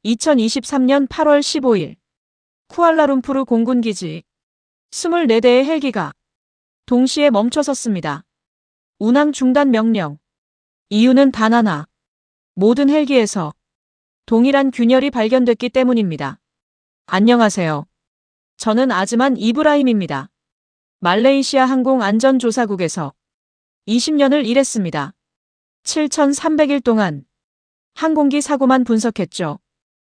2023년 8월 15일 쿠알라룸푸르 공군기지 24대의 헬기가 동시에 멈춰섰습니다. 운항 중단 명령. 이유는 단 하나. 모든 헬기에서 동일한 균열이 발견됐기 때문입니다. 안녕하세요. 저는 아즈만 이브라힘입니다. 말레이시아 항공안전조사국에서 20년을 일했습니다. 7,300일 동안 항공기 사고만 분석했죠.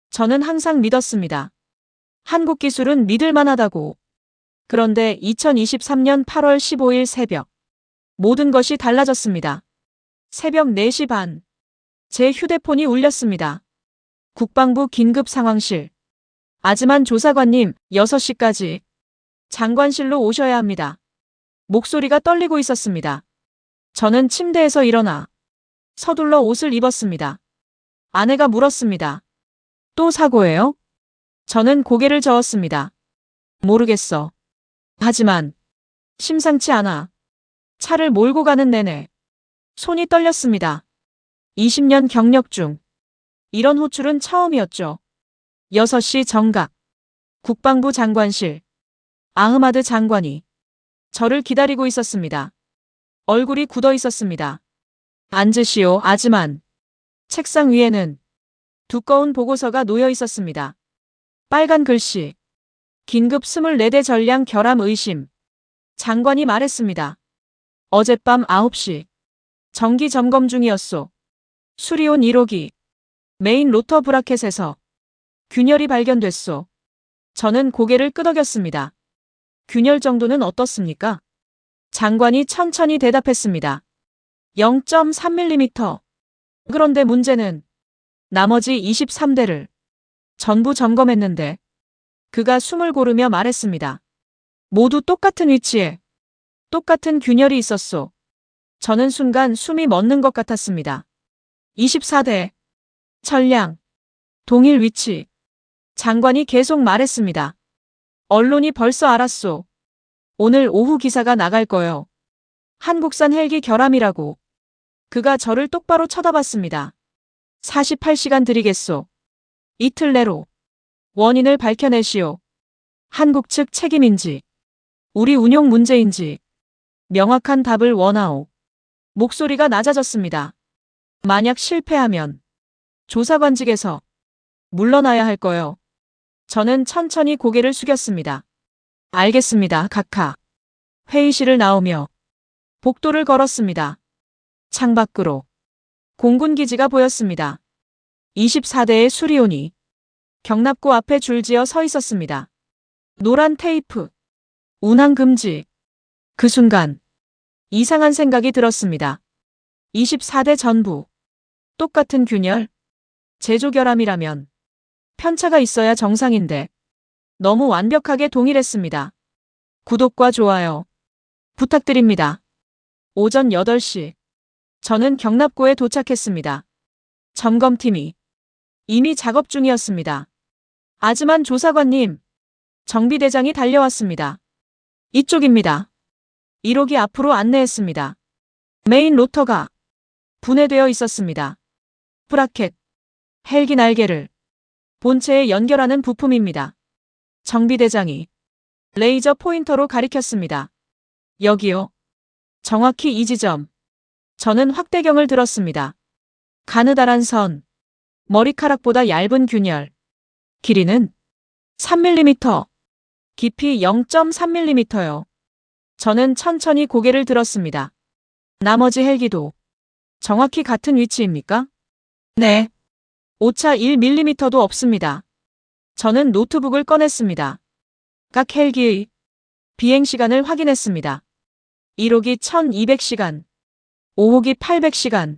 저는 항상 믿었습니다. 한국 기술은 믿을만하다고. 그런데 2023년 8월 15일 새벽 모든 것이 달라졌습니다. 새벽 4시 반 제 휴대폰이 울렸습니다. 국방부 긴급 상황실. 아즈만 조사관님 6시까지 장관실로 오셔야 합니다. 목소리가 떨리고 있었습니다. 저는 침대에서 일어나 서둘러 옷을 입었습니다. 아내가 물었습니다. 또 사고예요? 저는 고개를 저었습니다. 모르겠어. 하지만 심상치 않아. 차를 몰고 가는 내내 손이 떨렸습니다. 20년 경력 중 이런 호출은 처음이었죠. 6시 정각. 국방부 장관실. 아흐마드 장관이 저를 기다리고 있었습니다. 얼굴이 굳어 있었습니다. 앉으시오, 아즈만. 책상 위에는 두꺼운 보고서가 놓여 있었습니다. 빨간 글씨. 긴급 24대 전량 결함 의심. 장관이 말했습니다. 어젯밤 9시. 정기 점검 중이었소. 수리온 1호기. 메인 로터 브라켓에서 균열이 발견됐소. 저는 고개를 끄덕였습니다. 균열 정도는 어떻습니까? 장관이 천천히 대답했습니다. 0.3mm. 그런데 문제는 나머지 23대를 전부 점검했는데 그가 숨을 고르며 말했습니다. 모두 똑같은 위치에 똑같은 균열이 있었소. 저는 순간 숨이 멎는 것 같았습니다. 24대 전량 동일 위치. 장관이 계속 말했습니다. 언론이 벌써 알았소. 오늘 오후 기사가 나갈 거요. 한국산 헬기 결함이라고. 그가 저를 똑바로 쳐다봤습니다. 48시간 드리겠소. 이틀 내로 원인을 밝혀내시오. 한국 측 책임인지 우리 운용 문제인지 명확한 답을 원하오. 목소리가 낮아졌습니다. 만약 실패하면 조사관직에서 물러나야 할 거요. 저는 천천히 고개를 숙였습니다. 알겠습니다, 각하. 회의실을 나오며 복도를 걸었습니다. 창밖으로 공군기지가 보였습니다. 24대의 수리온이 경납고 앞에 줄지어 서 있었습니다. 노란 테이프. 운항 금지. 그 순간 이상한 생각이 들었습니다. 24대 전부 똑같은 균열? 제조 결함이라면 편차가 있어야 정상인데 너무 완벽하게 동일했습니다. 구독과 좋아요 부탁드립니다. 오전 8시 저는 경납고에 도착했습니다. 점검팀이 이미 작업 중이었습니다. 아즈만 조사관님, 정비대장이 달려왔습니다. 이쪽입니다. 1호기 앞으로 안내했습니다. 메인 로터가 분해되어 있었습니다. 브라켓, 헬기 날개를 본체에 연결하는 부품입니다. 정비대장이 레이저 포인터로 가리켰습니다. 여기요. 정확히 이 지점. 저는 확대경을 들었습니다. 가느다란 선. 머리카락보다 얇은 균열. 길이는 3mm. 깊이 0.3mm요. 저는 천천히 고개를 들었습니다. 나머지 헬기도 정확히 같은 위치입니까? 네. 오차 1mm도 없습니다. 저는 노트북을 꺼냈습니다. 각 헬기의 비행시간을 확인했습니다. 1호기 1200시간, 5호기 800시간,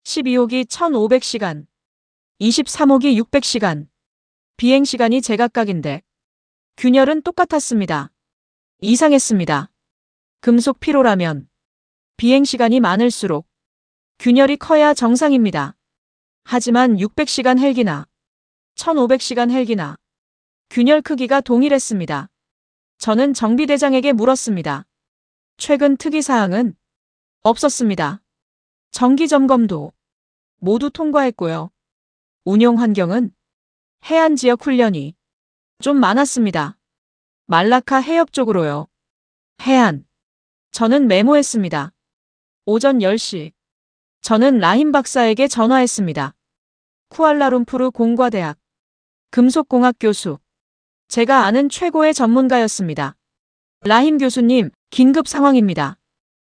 12호기 1500시간, 23호기 600시간. 비행시간이 제각각인데 균열은 똑같았습니다. 이상했습니다. 금속 피로라면 비행시간이 많을수록 균열이 커야 정상입니다. 하지만 600시간 헬기나 1500시간 헬기나 균열 크기가 동일했습니다. 저는 정비대장에게 물었습니다. 최근 특이사항은 없었습니다. 정기점검도 모두 통과했고요. 운용 환경은 해안 지역 훈련이 좀 많았습니다. 말라카 해협 쪽으로요. 해안. 저는 메모했습니다. 오전 10시. 저는 라힘 박사에게 전화했습니다. 쿠알라룸푸르 공과대학 금속공학 교수. 제가 아는 최고의 전문가였습니다. 라힘 교수님, 긴급 상황입니다.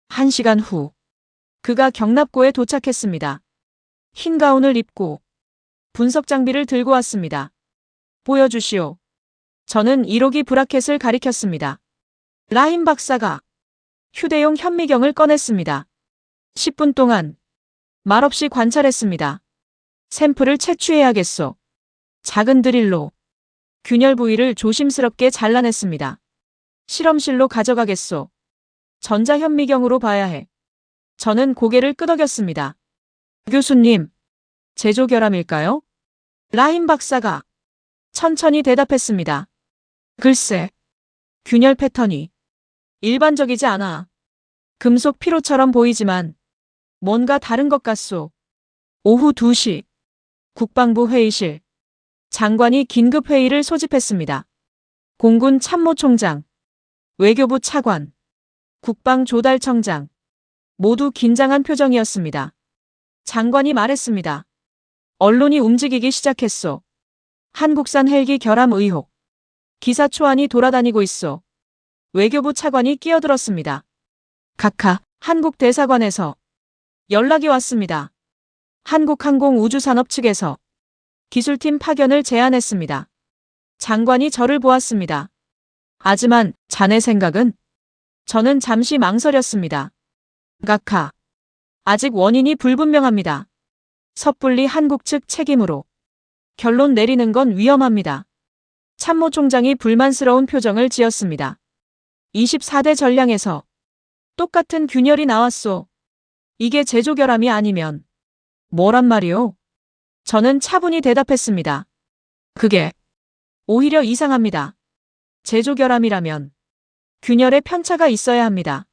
1시간 후. 그가 경납고에 도착했습니다. 흰 가운을 입고 분석 장비를 들고 왔습니다. 보여주시오. 저는 1호기 브라켓을 가리켰습니다. 라힘 박사가 휴대용 현미경을 꺼냈습니다. 10분 동안 말없이 관찰했습니다. 샘플을 채취해야겠소. 작은 드릴로 균열 부위를 조심스럽게 잘라냈습니다. 실험실로 가져가겠소. 전자현미경으로 봐야 해. 저는 고개를 끄덕였습니다. 교수님, 제조결함일까요? 라힘 박사가 천천히 대답했습니다. 글쎄, 균열 패턴이 일반적이지 않아. 금속 피로처럼 보이지만 뭔가 다른 것 같소. 오후 2시 국방부 회의실. 장관이 긴급 회의를 소집했습니다. 공군 참모총장, 외교부 차관, 국방조달청장 모두 긴장한 표정이었습니다. 장관이 말했습니다. 언론이 움직이기 시작했소. 한국산 헬기 결함 의혹. 기사 초안이 돌아다니고 있소. 외교부 차관이 끼어들었습니다. 각하, 한국 대사관에서 연락이 왔습니다. 한국항공우주산업 측에서 기술팀 파견을 제안했습니다. 장관이 저를 보았습니다. 하지만 자네 생각은? 저는 잠시 망설였습니다. 각하, 아직 원인이 불분명합니다. 섣불리 한국 측 책임으로 결론 내리는 건 위험합니다. 참모총장이 불만스러운 표정을 지었습니다. 24대 전량에서 똑같은 균열이 나왔소. 이게 제조결함이 아니면 뭐란 말이오? 저는 차분히 대답했습니다. 그게 오히려 이상합니다. 제조결함이라면 균열에 편차가 있어야 합니다.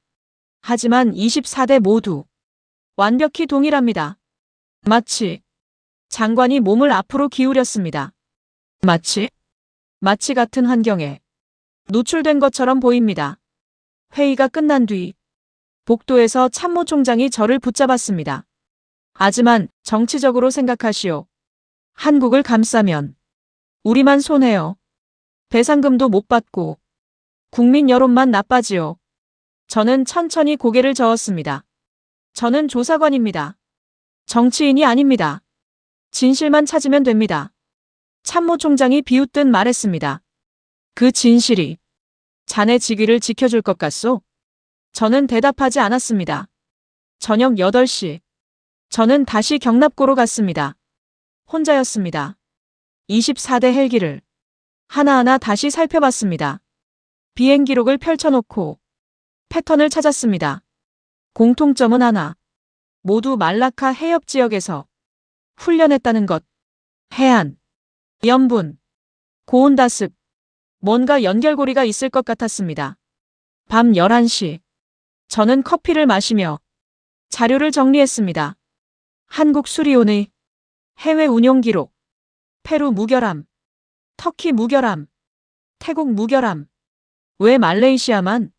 하지만 24대 모두 완벽히 동일합니다. 마치 장관이 몸을 앞으로 기울였습니다. 마치 같은 환경에 노출된 것처럼 보입니다. 회의가 끝난 뒤 복도에서 참모총장이 저를 붙잡았습니다. 하지만 정치적으로 생각하시오. 한국을 감싸면 우리만 손해요. 배상금도 못 받고 국민 여론만 나빠지요. 저는 천천히 고개를 저었습니다. 저는 조사관입니다. 정치인이 아닙니다. 진실만 찾으면 됩니다. 참모총장이 비웃듯 말했습니다. 그 진실이 자네 직위를 지켜줄 것 같소? 저는 대답하지 않았습니다. 저녁 8시. 저는 다시 경납고로 갔습니다. 혼자였습니다. 24대 헬기를 하나하나 다시 살펴봤습니다. 비행 기록을 펼쳐놓고 패턴을 찾았습니다. 공통점은 하나. 모두 말라카 해협 지역에서 훈련했다는 것. 해안, 염분, 고온다습. 뭔가 연결고리가 있을 것 같았습니다. 밤 11시. 저는 커피를 마시며 자료를 정리했습니다. 한국 수리온의 해외 운용 기록, 페루 무결함, 터키 무결함, 태국 무결함. 왜 말레이시아만?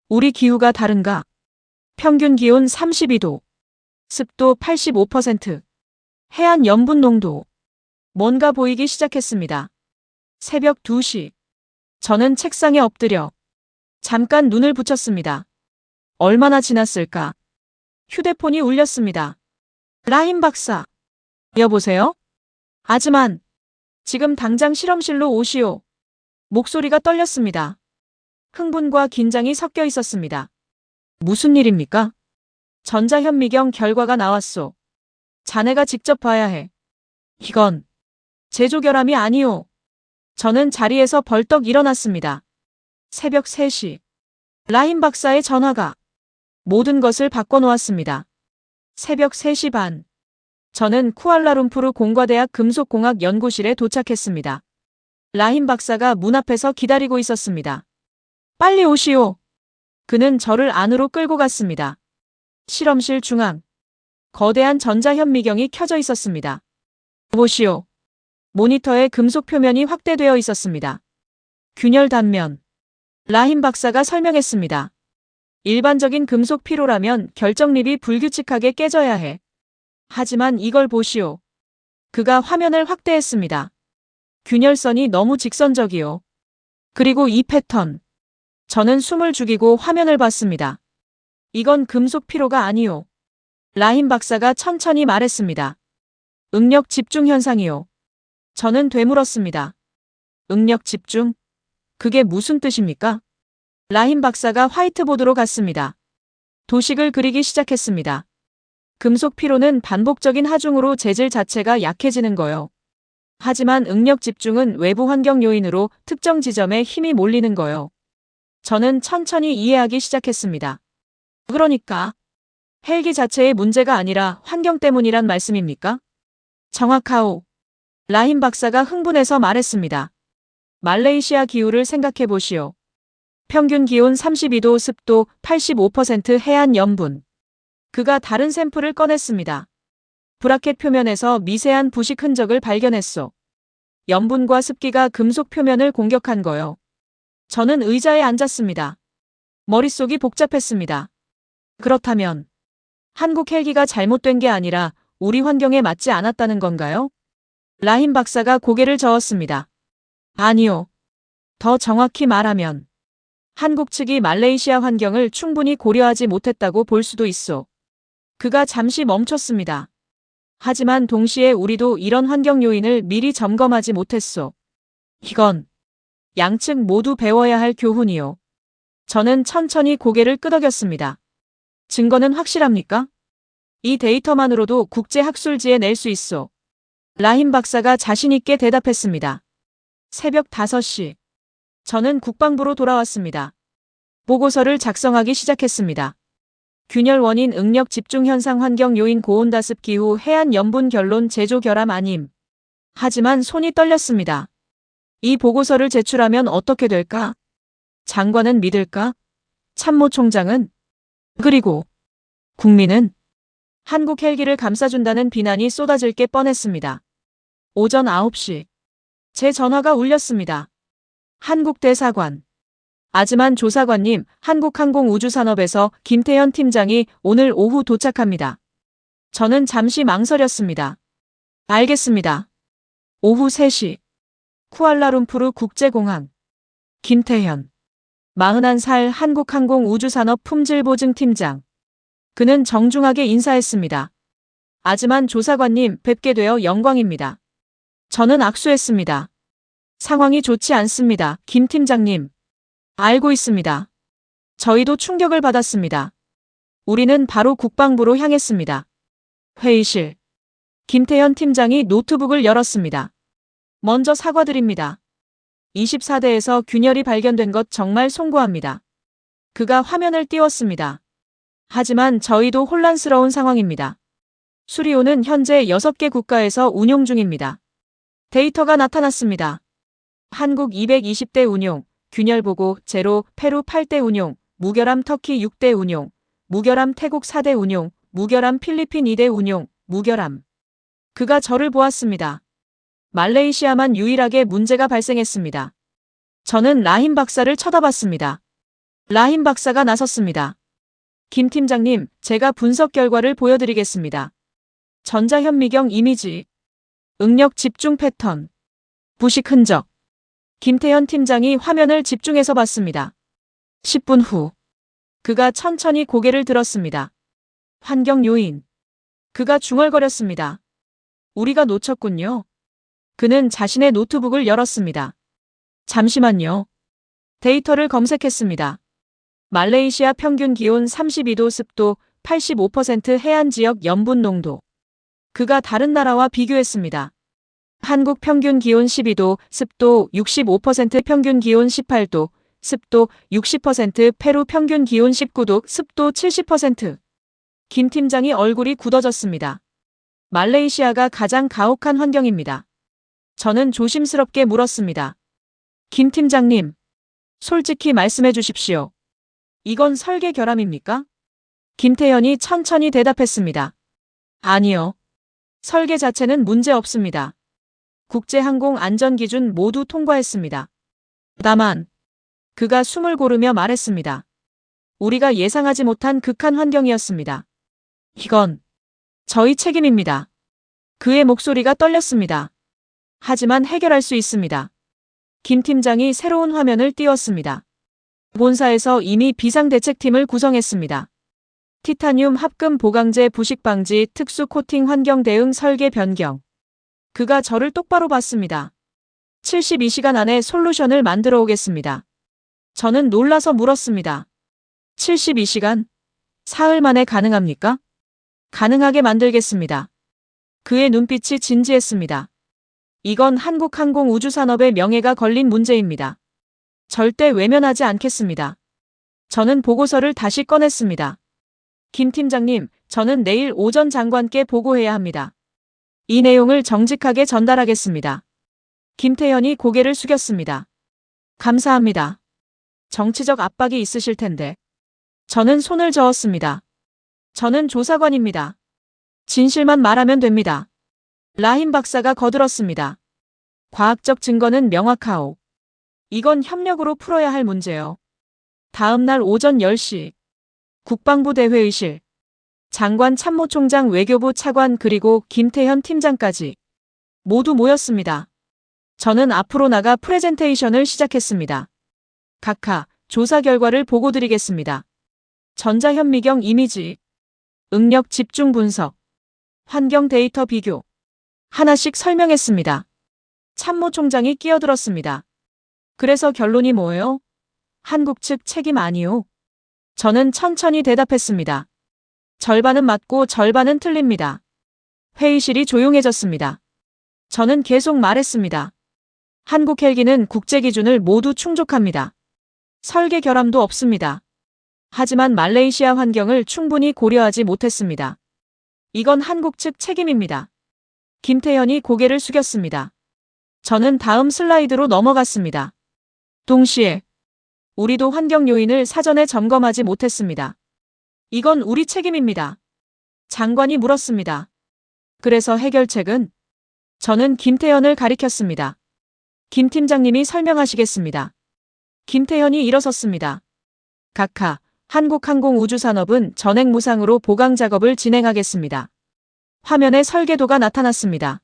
우리 기후가 다른가? 평균 기온 32도, 습도 85%, 해안 염분 농도. 뭔가 보이기 시작했습니다. 새벽 2시. 저는 책상에 엎드려 잠깐 눈을 붙였습니다. 얼마나 지났을까? 휴대폰이 울렸습니다. 라힘 박사. 여보세요? 하지만 지금 당장 실험실로 오시오. 목소리가 떨렸습니다. 흥분과 긴장이 섞여 있었습니다. 무슨 일입니까? 전자현미경 결과가 나왔소. 자네가 직접 봐야 해. 이건 제조결함이 아니오. 저는 자리에서 벌떡 일어났습니다. 새벽 3시. 라힘 박사의 전화가 모든 것을 바꿔놓았습니다. 새벽 3시 반. 저는 쿠알라룸푸르 공과대학 금속공학 연구실에 도착했습니다. 라힘 박사가 문 앞에서 기다리고 있었습니다. 빨리 오시오. 그는 저를 안으로 끌고 갔습니다. 실험실 중앙. 거대한 전자현미경이 켜져 있었습니다. 보시오. 모니터에 금속 표면이 확대되어 있었습니다. 균열 단면. 라힘 박사가 설명했습니다. 일반적인 금속 피로라면 결정립이 불규칙하게 깨져야 해. 하지만 이걸 보시오. 그가 화면을 확대했습니다. 균열선이 너무 직선적이요. 그리고 이 패턴. 저는 숨을 죽이고 화면을 봤습니다. 이건 금속 피로가 아니오. 라힘 박사가 천천히 말했습니다. 응력 집중 현상이요. 저는 되물었습니다. 응력 집중? 그게 무슨 뜻입니까? 라힘 박사가 화이트보드로 갔습니다. 도식을 그리기 시작했습니다. 금속 피로는 반복적인 하중으로 재질 자체가 약해지는 거요. 하지만 응력 집중은 외부 환경 요인으로 특정 지점에 힘이 몰리는 거요. 저는 천천히 이해하기 시작했습니다. 그러니까 헬기 자체의 문제가 아니라 환경 때문이란 말씀입니까? 정확하오. 라힘 박사가 흥분해서 말했습니다. 말레이시아 기후를 생각해 보시오. 평균 기온 32도, 습도 85% 해안 염분. 그가 다른 샘플을 꺼냈습니다. 브라켓 표면에서 미세한 부식 흔적을 발견했소. 염분과 습기가 금속 표면을 공격한 거요. 저는 의자에 앉았습니다. 머릿속이 복잡했습니다. 그렇다면 한국 헬기가 잘못된 게 아니라 우리 환경에 맞지 않았다는 건가요? 라힘 박사가 고개를 저었습니다. 아니요. 더 정확히 말하면 한국 측이 말레이시아 환경을 충분히 고려하지 못했다고 볼 수도 있소. 그가 잠시 멈췄습니다. 하지만 동시에 우리도 이런 환경 요인을 미리 점검하지 못했소. 이건 양측 모두 배워야 할 교훈이요. 저는 천천히 고개를 끄덕였습니다. 증거는 확실합니까? 이 데이터만으로도 국제학술지에 낼 수 있소. 라힘 박사가 자신있게 대답했습니다. 새벽 5시. 저는 국방부로 돌아왔습니다. 보고서를 작성하기 시작했습니다. 균열 원인 응력 집중 현상 환경 요인 고온다습 기후 해안 염분 결론 제조 결함 아님. 하지만 손이 떨렸습니다. 이 보고서를 제출하면 어떻게 될까? 장관은 믿을까? 참모총장은? 그리고 국민은? 한국 헬기를 감싸준다는 비난이 쏟아질 게 뻔했습니다. 오전 9시. 제 전화가 울렸습니다. 한국 대사관. 아즈만 조사관님, 한국항공우주산업에서 김태현 팀장이 오늘 오후 도착합니다. 저는 잠시 망설였습니다. 알겠습니다. 오후 3시. 쿠알라룸푸르 국제공항. 김태현. 41살 한국항공우주산업 품질보증팀장. 그는 정중하게 인사했습니다. 아즈만 조사관님, 뵙게 되어 영광입니다. 저는 악수했습니다. 상황이 좋지 않습니다, 김 팀장님. 알고 있습니다. 저희도 충격을 받았습니다. 우리는 바로 국방부로 향했습니다. 회의실. 김태현 팀장이 노트북을 열었습니다. 먼저 사과드립니다. 24대에서 균열이 발견된 것 정말 송구합니다. 그가 화면을 띄웠습니다. 하지만 저희도 혼란스러운 상황입니다. 수리오는 현재 6개 국가에서 운용 중입니다. 데이터가 나타났습니다. 한국 220대 운용, 균열 보고 제로, 페루 8대 운용, 무결함 터키 6대 운용, 무결함 태국 4대 운용, 무결함 필리핀 2대 운용, 무결함. 그가 저를 보았습니다. 말레이시아만 유일하게 문제가 발생했습니다. 저는 라힘 박사를 쳐다봤습니다. 라힘 박사가 나섰습니다. 김 팀장님, 제가 분석 결과를 보여드리겠습니다. 전자현미경 이미지, 응력 집중 패턴, 부식 흔적. 김태현 팀장이 화면을 집중해서 봤습니다. 10분 후. 그가 천천히 고개를 들었습니다. 환경 요인. 그가 중얼거렸습니다. 우리가 놓쳤군요. 그는 자신의 노트북을 열었습니다. 잠시만요. 데이터를 검색했습니다. 말레이시아 평균 기온 32도, 습도 85% 해안 지역 염분 농도. 그가 다른 나라와 비교했습니다. 한국 평균 기온 12도, 습도 65%, 평균 기온 18도, 습도 60%, 페루 평균 기온 19도, 습도 70%. 김 팀장이 얼굴이 굳어졌습니다. 말레이시아가 가장 가혹한 환경입니다. 저는 조심스럽게 물었습니다. 김 팀장님, 솔직히 말씀해 주십시오. 이건 설계 결함입니까? 김태현이 천천히 대답했습니다. 아니요. 설계 자체는 문제 없습니다. 국제항공 안전기준 모두 통과했습니다. 다만 그가 숨을 고르며 말했습니다. 우리가 예상하지 못한 극한 환경이었습니다. 이건 저희 책임입니다. 그의 목소리가 떨렸습니다. 하지만 해결할 수 있습니다. 김 팀장이 새로운 화면을 띄웠습니다. 본사에서 이미 비상대책팀을 구성했습니다. 티타늄 합금 보강제 부식 방지 특수 코팅 환경 대응 설계 변경. 그가 저를 똑바로 봤습니다. 72시간 안에 솔루션을 만들어 오겠습니다. 저는 놀라서 물었습니다. 72시간? 사흘 만에 가능합니까? 가능하게 만들겠습니다. 그의 눈빛이 진지했습니다. 이건 한국항공우주산업의 명예가 걸린 문제입니다. 절대 외면하지 않겠습니다. 저는 보고서를 다시 꺼냈습니다. 김 팀장님, 저는 내일 오전 장관께 보고해야 합니다. 이 내용을 정직하게 전달하겠습니다. 김태현이 고개를 숙였습니다. 감사합니다. 정치적 압박이 있으실 텐데. 저는 손을 저었습니다. 저는 조사관입니다. 진실만 말하면 됩니다. 라힘 박사가 거들었습니다. 과학적 증거는 명확하오. 이건 협력으로 풀어야 할 문제요. 다음 날 오전 10시. 국방부 대회의실. 장관 참모총장 외교부 차관 그리고 김태현 팀장까지 모두 모였습니다. 저는 앞으로 나가 프레젠테이션을 시작했습니다. 각하, 조사 결과를 보고드리겠습니다. 전자현미경 이미지, 응력 집중 분석, 환경 데이터 비교. 하나씩 설명했습니다. 참모총장이 끼어들었습니다. 그래서 결론이 뭐예요? 한국 측 책임 아니요. 저는 천천히 대답했습니다. 절반은 맞고 절반은 틀립니다. 회의실이 조용해졌습니다. 저는 계속 말했습니다. 한국 헬기는 국제 기준을 모두 충족합니다. 설계 결함도 없습니다. 하지만 말레이시아 환경을 충분히 고려하지 못했습니다. 이건 한국 측 책임입니다. 김태현이 고개를 숙였습니다. 저는 다음 슬라이드로 넘어갔습니다. 동시에 우리도 환경 요인을 사전에 점검하지 못했습니다. 이건 우리 책임입니다. 장관이 물었습니다. 그래서 해결책은? 저는 김태현을 가리켰습니다. 김 팀장님이 설명하시겠습니다. 김태현이 일어섰습니다. 각하, 한국항공우주산업은 전액무상으로 보강 작업을 진행하겠습니다. 화면에 설계도가 나타났습니다.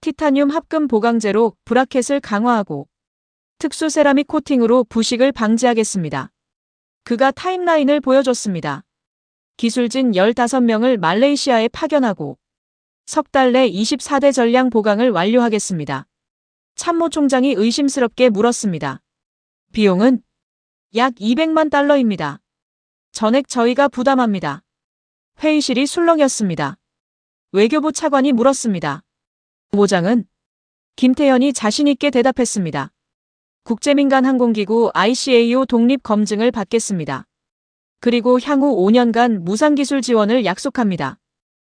티타늄 합금 보강제로 브라켓을 강화하고 특수 세라믹 코팅으로 부식을 방지하겠습니다. 그가 타임라인을 보여줬습니다. 기술진 15명을 말레이시아에 파견하고 석 달 내 24대 전량 보강을 완료하겠습니다. 참모총장이 의심스럽게 물었습니다. 비용은 약 200만 달러입니다. 전액 저희가 부담합니다. 회의실이 술렁였습니다. 외교부 차관이 물었습니다. 모장은? 김태현이 자신있게 대답했습니다. 국제민간항공기구 ICAO 독립 검증을 받겠습니다. 그리고 향후 5년간 무상기술 지원을 약속합니다.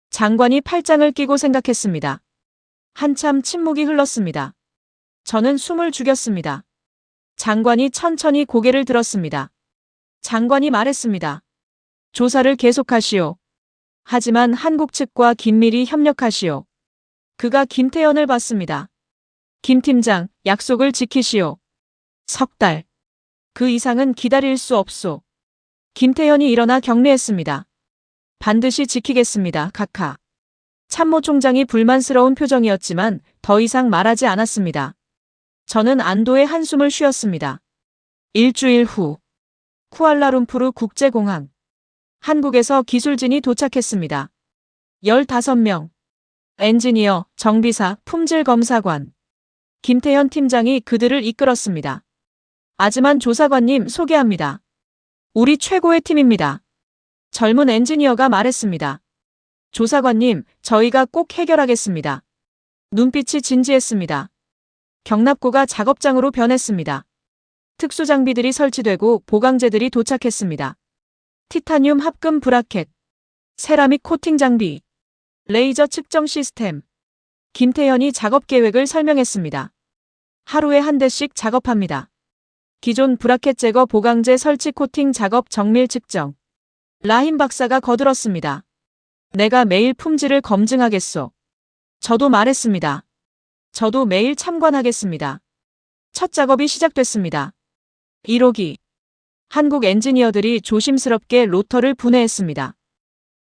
장관이 팔짱을 끼고 생각했습니다. 한참 침묵이 흘렀습니다. 저는 숨을 죽였습니다. 장관이 천천히 고개를 들었습니다. 장관이 말했습니다. 조사를 계속하시오. 하지만 한국 측과 긴밀히 협력하시오. 그가 김태현을 봤습니다. 김 팀장, 약속을 지키시오. 석 달. 그 이상은 기다릴 수 없소. 김태현이 일어나 격려했습니다. 반드시 지키겠습니다, 각하. 참모총장이 불만스러운 표정이었지만 더 이상 말하지 않았습니다. 저는 안도의 한숨을 쉬었습니다. 일주일 후. 쿠알라룸푸르 국제공항. 한국에서 기술진이 도착했습니다. 15명. 엔지니어, 정비사, 품질검사관. 김태현 팀장이 그들을 이끌었습니다. 아즈만 조사관님 소개합니다. 우리 최고의 팀입니다. 젊은 엔지니어가 말했습니다. 조사관님, 저희가 꼭 해결하겠습니다. 눈빛이 진지했습니다. 경납고가 작업장으로 변했습니다. 특수장비들이 설치되고 보강제들이 도착했습니다. 티타늄 합금 브라켓, 세라믹 코팅 장비, 레이저 측정 시스템. 김태현이 작업 계획을 설명했습니다. 하루에 한 대씩 작업합니다. 기존 브라켓 제거 보강제 설치 코팅 작업 정밀 측정. 라힘 박사가 거들었습니다. 내가 매일 품질을 검증하겠소. 저도 말했습니다. 저도 매일 참관하겠습니다. 첫 작업이 시작됐습니다. 1호기. 한국 엔지니어들이 조심스럽게 로터를 분해했습니다.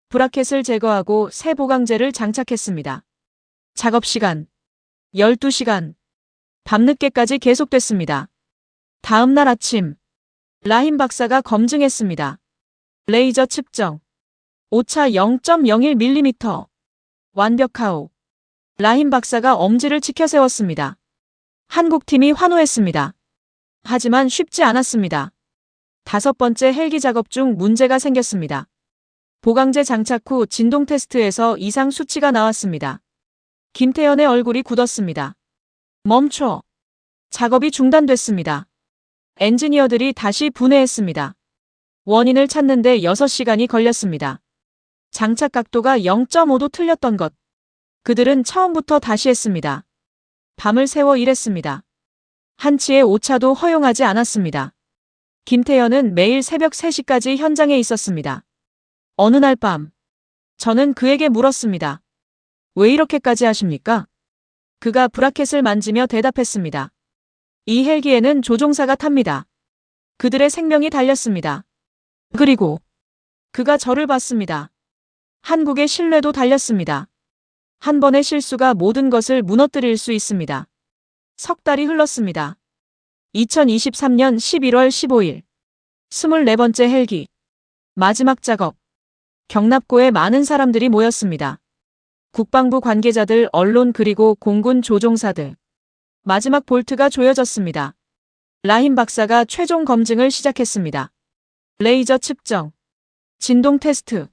브라켓을 제거하고 새 보강제를 장착했습니다. 작업 시간 12시간. 밤늦게까지 계속됐습니다. 다음 날 아침. 라힘 박사가 검증했습니다. 레이저 측정. 오차 0.01mm. 완벽하오. 라힘 박사가 엄지를 치켜 세웠습니다. 한국팀이 환호했습니다. 하지만 쉽지 않았습니다. 5번째 헬기 작업 중 문제가 생겼습니다. 보강제 장착 후 진동 테스트에서 이상 수치가 나왔습니다. 김태현의 얼굴이 굳었습니다. 멈춰. 작업이 중단됐습니다. 엔지니어들이 다시 분해했습니다. 원인을 찾는데 6시간이 걸렸습니다. 장착 각도가 0.5도 틀렸던 것. 그들은 처음부터 다시 했습니다. 밤을 새워 일했습니다. 한치의 오차도 허용하지 않았습니다. 김태현은 매일 새벽 3시까지 현장에 있었습니다. 어느 날 밤, 저는 그에게 물었습니다. 왜 이렇게까지 하십니까? 그가 브라켓을 만지며 대답했습니다. 이 헬기에는 조종사가 탑니다. 그들의 생명이 달렸습니다. 그리고 그가 저를 봤습니다. 한국의 신뢰도 달렸습니다. 한 번의 실수가 모든 것을 무너뜨릴 수 있습니다. 석 달이 흘렀습니다. 2023년 11월 15일. 24번째 헬기. 마지막 작업. 경납고에 많은 사람들이 모였습니다. 국방부 관계자들, 언론 그리고 공군 조종사들. 마지막 볼트가 조여졌습니다. 라힘 박사가 최종 검증을 시작했습니다. 레이저 측정. 진동 테스트.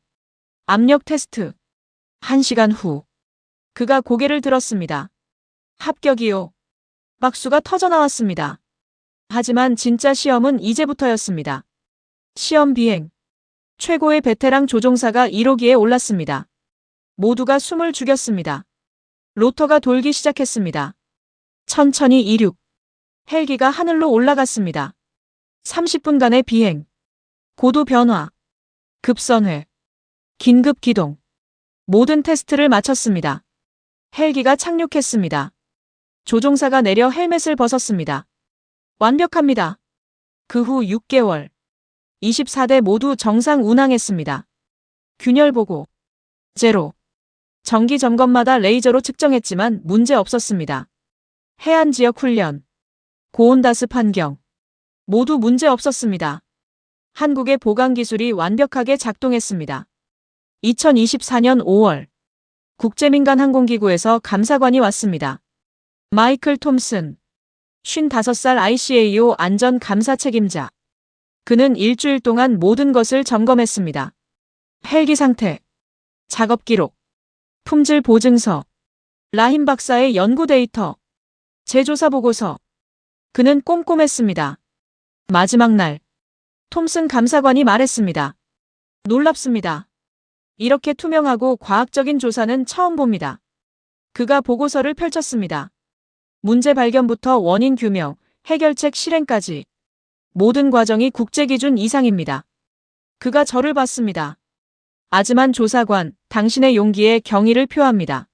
압력 테스트. 1시간 후. 그가 고개를 들었습니다. 합격이요. 박수가 터져나왔습니다. 하지만 진짜 시험은 이제부터였습니다. 시험 비행. 최고의 베테랑 조종사가 1호기에 올랐습니다. 모두가 숨을 죽였습니다. 로터가 돌기 시작했습니다. 천천히 이륙. 헬기가 하늘로 올라갔습니다. 30분간의 비행. 고도 변화. 급선회. 긴급 기동. 모든 테스트를 마쳤습니다. 헬기가 착륙했습니다. 조종사가 내려 헬멧을 벗었습니다. 완벽합니다. 그 후 6개월. 24대 모두 정상 운항했습니다. 균열 보고. 제로. 정기 점검마다 레이저로 측정했지만 문제 없었습니다. 해안 지역 훈련. 고온다습 환경. 모두 문제 없었습니다. 한국의 보강 기술이 완벽하게 작동했습니다. 2024년 5월. 국제민간항공기구에서 감사관이 왔습니다. 마이클 톰슨. 55살 ICAO 안전감사 책임자. 그는 일주일 동안 모든 것을 점검했습니다. 헬기 상태. 작업 기록. 품질 보증서. 라힘 박사의 연구 데이터. 제조사 보고서. 그는 꼼꼼했습니다. 마지막 날. 톰슨 감사관이 말했습니다. 놀랍습니다. 이렇게 투명하고 과학적인 조사는 처음 봅니다. 그가 보고서를 펼쳤습니다. 문제 발견부터 원인 규명, 해결책 실행까지. 모든 과정이 국제기준 이상입니다. 그가 저를 봤습니다. 아즈만 조사관, 당신의 용기에 경의를 표합니다.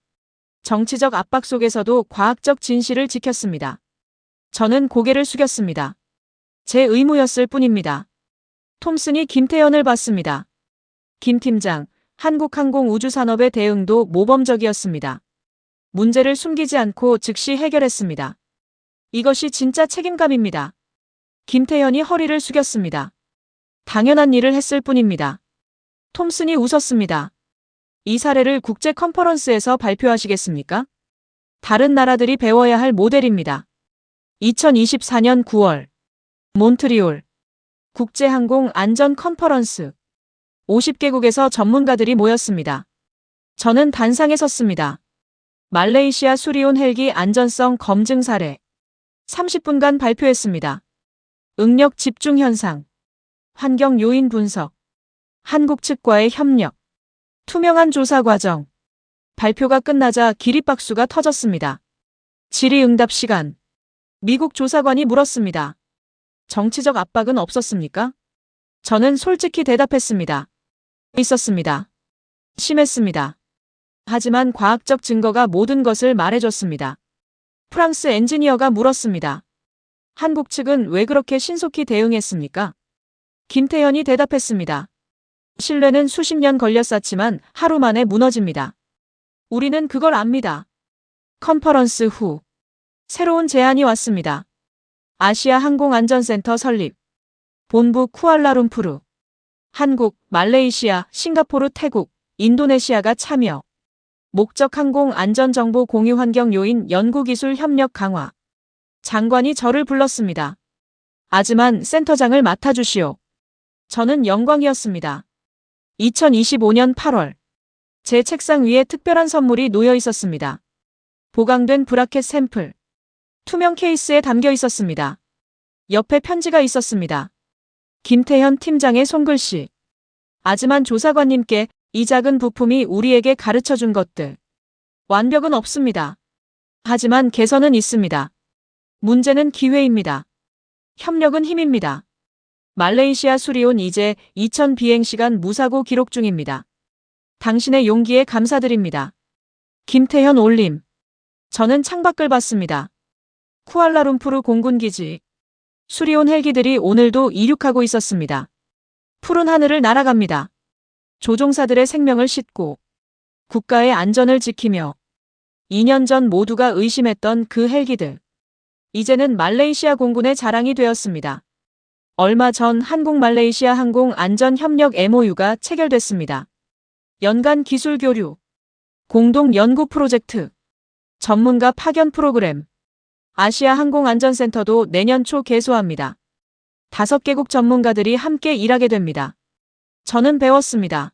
정치적 압박 속에서도 과학적 진실을 지켰습니다. 저는 고개를 숙였습니다. 제 의무였을 뿐입니다. 톰슨이 김태현을 봤습니다. 김 팀장, 한국항공우주산업의 대응도 모범적이었습니다. 문제를 숨기지 않고 즉시 해결했습니다. 이것이 진짜 책임감입니다. 김태현이 허리를 숙였습니다. 당연한 일을 했을 뿐입니다. 톰슨이 웃었습니다. 이 사례를 국제 컨퍼런스에서 발표하시겠습니까? 다른 나라들이 배워야 할 모델입니다. 2024년 9월. 몬트리올. 국제항공 안전 컨퍼런스. 50개국에서 전문가들이 모였습니다. 저는 단상에 섰습니다. 말레이시아 수리온 헬기 안전성 검증 사례. 30분간 발표했습니다. 응력 집중 현상. 환경 요인 분석. 한국 측과의 협력. 투명한 조사 과정. 발표가 끝나자 기립박수가 터졌습니다. 질의응답 시간. 미국 조사관이 물었습니다. 정치적 압박은 없었습니까? 저는 솔직히 대답했습니다. 있었습니다. 심했습니다. 하지만 과학적 증거가 모든 것을 말해줬습니다. 프랑스 엔지니어가 물었습니다. 한국 측은 왜 그렇게 신속히 대응했습니까? 김태현이 대답했습니다. 신뢰는 수십 년 걸려 쌓지만 하루 만에 무너집니다. 우리는 그걸 압니다. 컨퍼런스 후 새로운 제안이 왔습니다. 아시아 항공안전센터 설립. 본부 쿠알라룸푸르. 한국, 말레이시아, 싱가포르, 태국, 인도네시아가 참여. 목적 항공 안전정보 공유 환경 요인 연구기술 협력 강화. 장관이 저를 불렀습니다. 아즈만 센터장을 맡아주시오. 저는 영광이었습니다. 2025년 8월. 제 책상 위에 특별한 선물이 놓여 있었습니다. 보강된 브라켓 샘플. 투명 케이스에 담겨 있었습니다. 옆에 편지가 있었습니다. 김태현 팀장의 손글씨. 아즈만 조사관님께 이 작은 부품이 우리에게 가르쳐준 것들. 완벽은 없습니다. 하지만 개선은 있습니다. 문제는 기회입니다. 협력은 힘입니다. 말레이시아 수리온 이제 2000 비행시간 무사고 기록 중입니다. 당신의 용기에 감사드립니다. 김태현 올림. 저는 창밖을 봤습니다. 쿠알라룸푸르 공군기지. 수리온 헬기들이 오늘도 이륙하고 있었습니다. 푸른 하늘을 날아갑니다. 조종사들의 생명을 싣고 국가의 안전을 지키며 2년 전 모두가 의심했던 그 헬기들. 이제는 말레이시아 공군의 자랑이 되었습니다. 얼마 전 한국 말레이시아 항공 안전 협력 MOU가 체결됐습니다. 연간 기술 교류, 공동 연구 프로젝트, 전문가 파견 프로그램. 아시아 항공안전센터도 내년 초 개소합니다. 5개국 전문가들이 함께 일하게 됩니다. 저는 배웠습니다.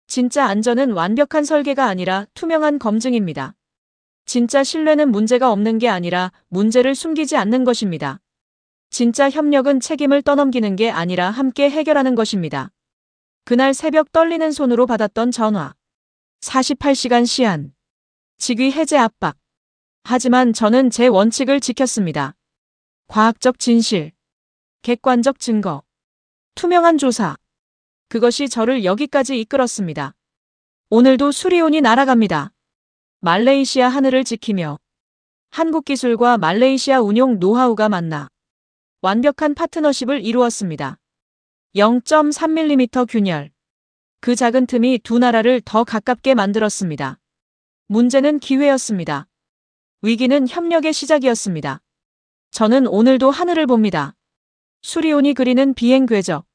진짜 안전은 완벽한 설계가 아니라 투명한 검증입니다. 진짜 신뢰는 문제가 없는 게 아니라 문제를 숨기지 않는 것입니다. 진짜 협력은 책임을 떠넘기는 게 아니라 함께 해결하는 것입니다. 그날 새벽 떨리는 손으로 받았던 전화. 48시간 시한. 직위 해제 압박. 하지만 저는 제 원칙을 지켰습니다. 과학적 진실. 객관적 증거. 투명한 조사. 그것이 저를 여기까지 이끌었습니다. 오늘도 수리온이 날아갑니다. 말레이시아 하늘을 지키며 한국 기술과 말레이시아 운용 노하우가 만나 완벽한 파트너십을 이루었습니다. 0.3mm 균열. 그 작은 틈이 두 나라를 더 가깝게 만들었습니다. 문제는 기회였습니다. 위기는 협력의 시작이었습니다. 저는 오늘도 하늘을 봅니다. 수리온이 그리는 비행 궤적.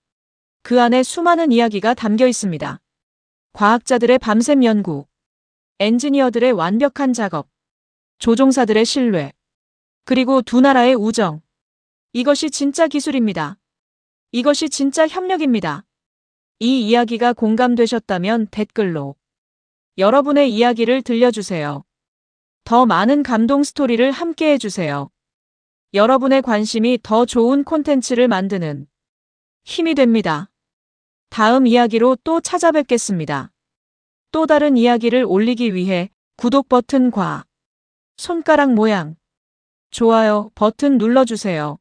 그 안에 수많은 이야기가 담겨 있습니다. 과학자들의 밤샘 연구, 엔지니어들의 완벽한 작업, 조종사들의 신뢰, 그리고 두 나라의 우정. 이것이 진짜 기술입니다. 이것이 진짜 협력입니다. 이 이야기가 공감되셨다면 댓글로 여러분의 이야기를 들려주세요. 더 많은 감동 스토리를 함께 해주세요. 여러분의 관심이 더 좋은 콘텐츠를 만드는 힘이 됩니다. 다음 이야기로 또 찾아뵙겠습니다. 또 다른 이야기를 올리기 위해 구독 버튼과 손가락 모양, 좋아요 버튼 눌러주세요.